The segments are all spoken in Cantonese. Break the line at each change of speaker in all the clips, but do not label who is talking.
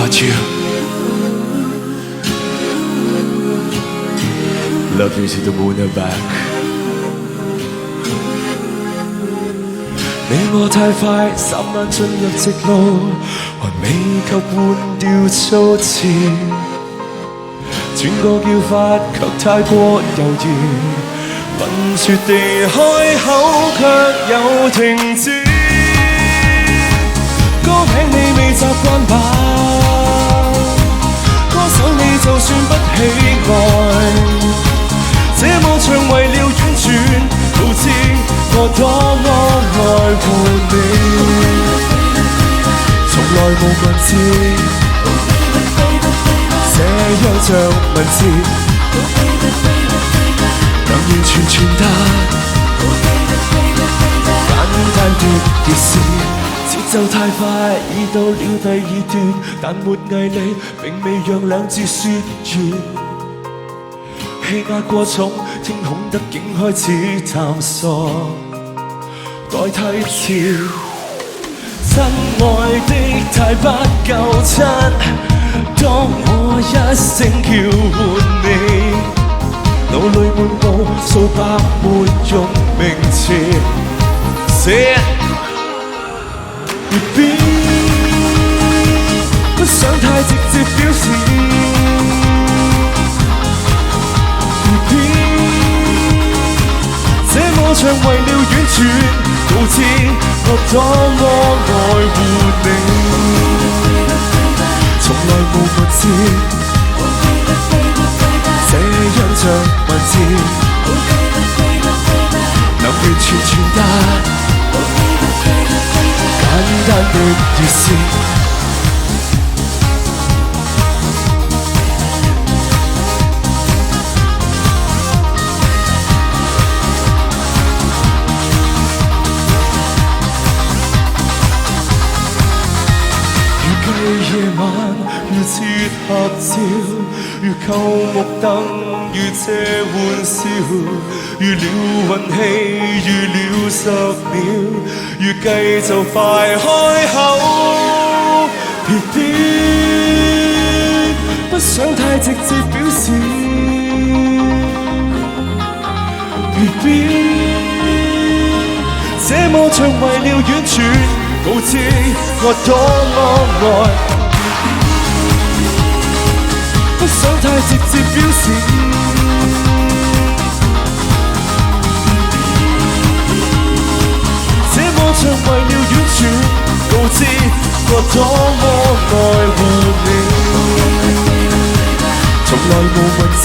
about you. Love you to the moon and back。 你我太快3晚進入直路，還未及換掉措辭，轉個叫法卻太過猶豫，笨拙地開口卻又停止。歌名你未習慣吧？歌手你就算不喜愛，這麼唱為了婉轉，導致我多麼愛護你，從來無文字，這樣像文字，能完全傳達簡單的意思。節奏太快，已到了第2段，但沒毅力，並未讓兩字說完。氣壓過重，聽恐得竟開始探索代替詞。真愛的太不夠真，當我一聲叫喚你，腦裏滿布數百沒用名詞。Say it， 別不想太直接表示。這麼唱為了婉轉，導致我多麼愛護你，從來無文字，這樣像文字，能完全傳達簡單的意思。夜晚如切合照，如購木燈，如借玩笑，如了運氣，如了10秒，如計就快開口。別不想太直接表示，別這麼唱為了婉轉，導致我多麼愛。不想太直接表示，這麼唱為了婉轉，導致我多麼愛護你，從來無文字，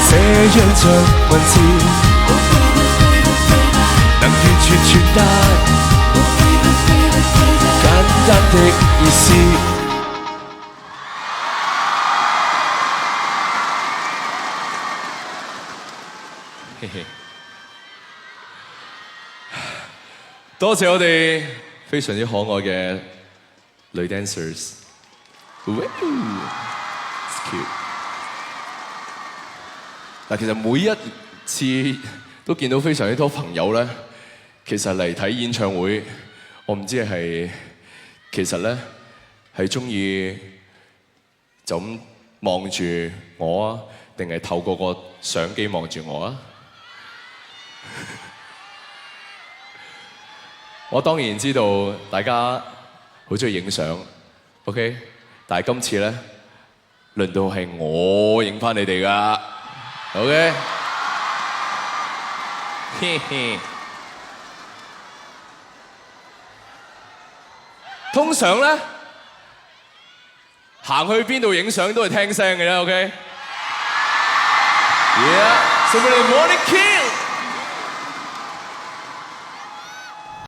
這樣像文字，能完全傳達簡單的意思。多謝我哋非常之可愛嘅女 dancers， It's cute。嗱，其實每一次都見到非常之多朋友咧，其實嚟睇演唱會，我唔知係其實咧係中意就咁望住我啊，定係透過個相機望住我啊？我當然知道大家好中意影相 ，OK？ 但係今次咧，輪到係我影返你哋㗎 ，OK？ 嘿嘿。通常咧，行去邊度影相都係聽聲嘅啫 ，OK？ Yeah， so we're the Morning King。